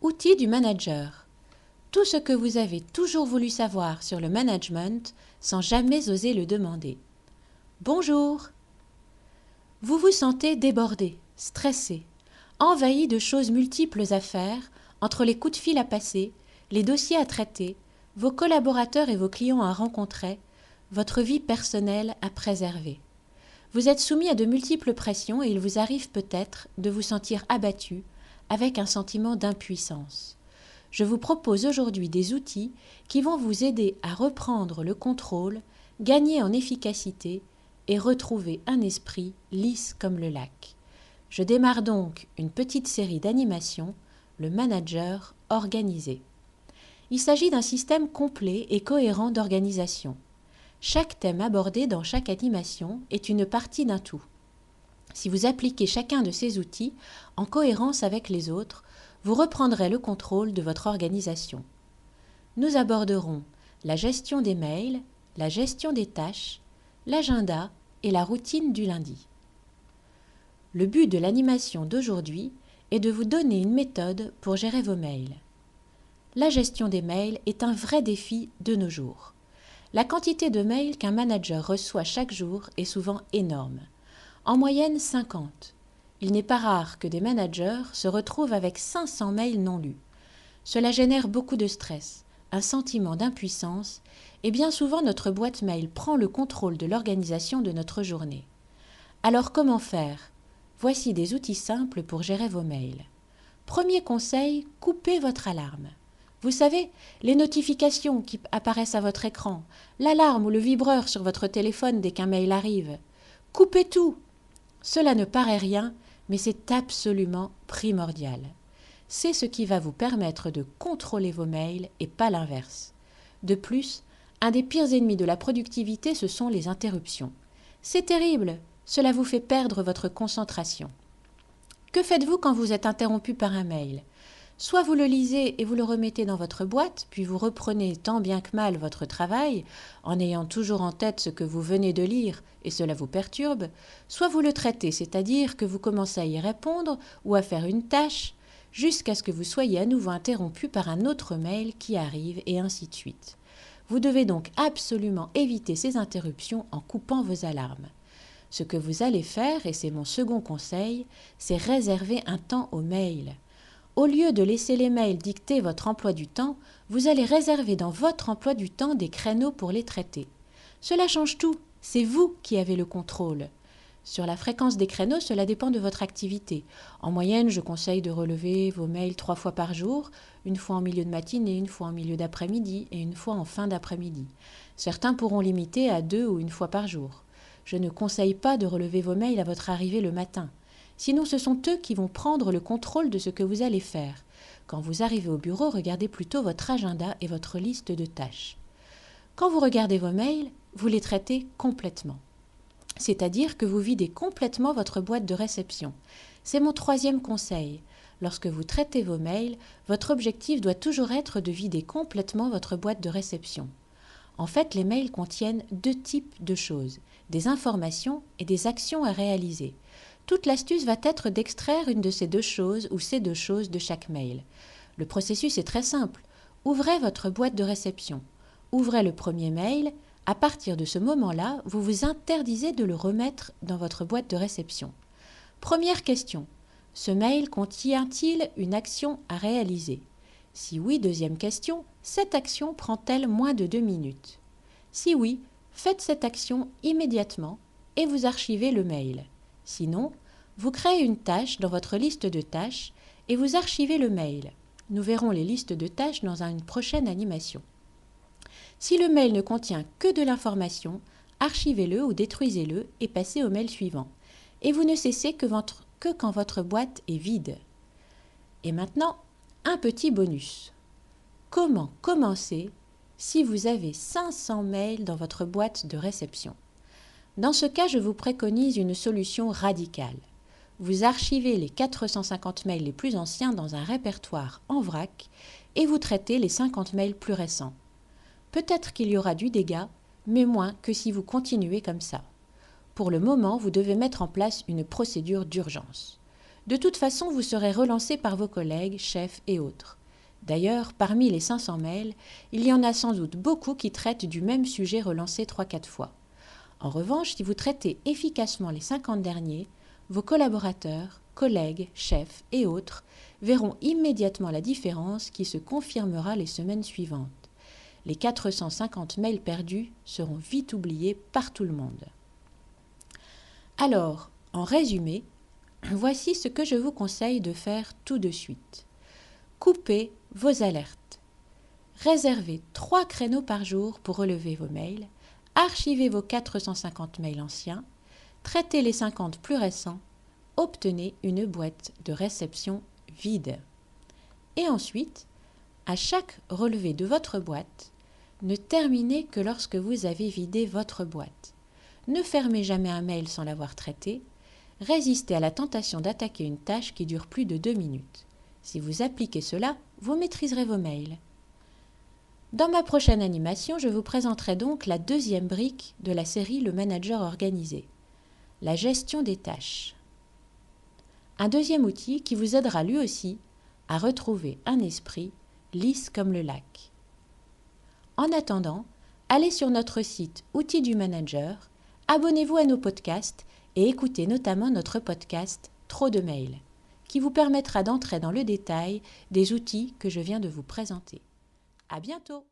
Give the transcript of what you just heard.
Outils du manager. Tout ce que vous avez toujours voulu savoir sur le management sans jamais oser le demander. Bonjour. Vous vous sentez débordé, stressé, envahi de choses multiples à faire, entre les coups de fil à passer, les dossiers à traiter, vos collaborateurs et vos clients à rencontrer, votre vie personnelle à préserver. Vous êtes soumis à de multiples pressions et il vous arrive peut-être de vous sentir abattu, avec un sentiment d'impuissance. Je vous propose aujourd'hui des outils qui vont vous aider à reprendre le contrôle, gagner en efficacité et retrouver un esprit lisse comme le lac. Je démarre donc une petite série d'animations, le manager organisé. Il s'agit d'un système complet et cohérent d'organisation. Chaque thème abordé dans chaque animation est une partie d'un tout. Si vous appliquez chacun de ces outils en cohérence avec les autres, vous reprendrez le contrôle de votre organisation. Nous aborderons la gestion des mails, la gestion des tâches, l'agenda et la routine du lundi. Le but de l'animation d'aujourd'hui est de vous donner une méthode pour gérer vos mails. La gestion des mails est un vrai défi de nos jours. La quantité de mails qu'un manager reçoit chaque jour est souvent énorme. En moyenne 50. Il n'est pas rare que des managers se retrouvent avec 500 mails non lus. Cela génère beaucoup de stress, un sentiment d'impuissance et bien souvent notre boîte mail prend le contrôle de l'organisation de notre journée. Alors comment faire? Voici des outils simples pour gérer vos mails. Premier conseil, coupez votre alarme. Vous savez, les notifications qui apparaissent à votre écran, l'alarme ou le vibreur sur votre téléphone dès qu'un mail arrive. Coupez tout! Cela ne paraît rien, mais c'est absolument primordial. C'est ce qui va vous permettre de contrôler vos mails et pas l'inverse. De plus, un des pires ennemis de la productivité, ce sont les interruptions. C'est terrible, cela vous fait perdre votre concentration. Que faites-vous quand vous êtes interrompu par un mail ? Soit vous le lisez et vous le remettez dans votre boîte, puis vous reprenez tant bien que mal votre travail, en ayant toujours en tête ce que vous venez de lire et cela vous perturbe, soit vous le traitez, c'est-à-dire que vous commencez à y répondre ou à faire une tâche, jusqu'à ce que vous soyez à nouveau interrompu par un autre mail qui arrive et ainsi de suite. Vous devez donc absolument éviter ces interruptions en coupant vos alarmes. Ce que vous allez faire, et c'est mon second conseil, c'est réserver un temps aux mails. Au lieu de laisser les mails dicter votre emploi du temps, vous allez réserver dans votre emploi du temps des créneaux pour les traiter. Cela change tout, c'est vous qui avez le contrôle. Sur la fréquence des créneaux, cela dépend de votre activité. En moyenne, je conseille de relever vos mails 3 fois par jour, une fois en milieu de matinée, une fois en milieu d'après-midi et une fois en fin d'après-midi. Certains pourront limiter à 2 ou une fois par jour. Je ne conseille pas de relever vos mails à votre arrivée le matin. Sinon, ce sont eux qui vont prendre le contrôle de ce que vous allez faire. Quand vous arrivez au bureau, regardez plutôt votre agenda et votre liste de tâches. Quand vous regardez vos mails, vous les traitez complètement. C'est-à-dire que vous videz complètement votre boîte de réception. C'est mon troisième conseil. Lorsque vous traitez vos mails, votre objectif doit toujours être de vider complètement votre boîte de réception. En fait, les mails contiennent 2 types de choses, des informations et des actions à réaliser. Toute l'astuce va être d'extraire une de ces 2 choses ou ces 2 choses de chaque mail. Le processus est très simple. Ouvrez votre boîte de réception. Ouvrez le premier mail. À partir de ce moment-là, vous vous interdisez de le remettre dans votre boîte de réception. Première question. Ce mail contient-il une action à réaliser? Si oui, deuxième question, cette action prend-elle moins de 2 minutes? Si oui, faites cette action immédiatement et vous archivez le mail. Sinon, vous créez une tâche dans votre liste de tâches et vous archivez le mail. Nous verrons les listes de tâches dans une prochaine animation. Si le mail ne contient que de l'information, archivez-le ou détruisez-le et passez au mail suivant. Et vous ne cessez que quand votre boîte est vide. Et maintenant, un petit bonus. Comment commencer si vous avez 500 mails dans votre boîte de réception? Dans ce cas, je vous préconise une solution radicale. Vous archivez les 450 mails les plus anciens dans un répertoire en vrac et vous traitez les 50 mails plus récents. Peut-être qu'il y aura du dégât, mais moins que si vous continuez comme ça. Pour le moment, vous devez mettre en place une procédure d'urgence. De toute façon, vous serez relancé par vos collègues, chefs et autres. D'ailleurs, parmi les 500 mails, il y en a sans doute beaucoup qui traitent du même sujet relancé 3-4 fois. En revanche, si vous traitez efficacement les 50 derniers, vos collaborateurs, collègues, chefs et autres verront immédiatement la différence qui se confirmera les semaines suivantes. Les 450 mails perdus seront vite oubliés par tout le monde. Alors, en résumé, voici ce que je vous conseille de faire tout de suite. Coupez vos alertes. Réservez 3 créneaux par jour pour relever vos mails. Archivez vos 450 mails anciens. Traitez les 50 plus récents. Obtenez une boîte de réception vide. Et ensuite, à chaque relevé de votre boîte, ne terminez que lorsque vous avez vidé votre boîte. Ne fermez jamais un mail sans l'avoir traité. Résistez à la tentation d'attaquer une tâche qui dure plus de 2 minutes. Si vous appliquez cela, vous maîtriserez vos mails. Dans ma prochaine animation, je vous présenterai donc la deuxième brique de la série Le Manager organisé, la gestion des tâches. Un deuxième outil qui vous aidera lui aussi à retrouver un esprit lisse comme le lac. En attendant, allez sur notre site Outils du Manager, abonnez-vous à nos podcasts et écoutez notamment notre podcast Trop de mails, qui vous permettra d'entrer dans le détail des outils que je viens de vous présenter. À bientôt!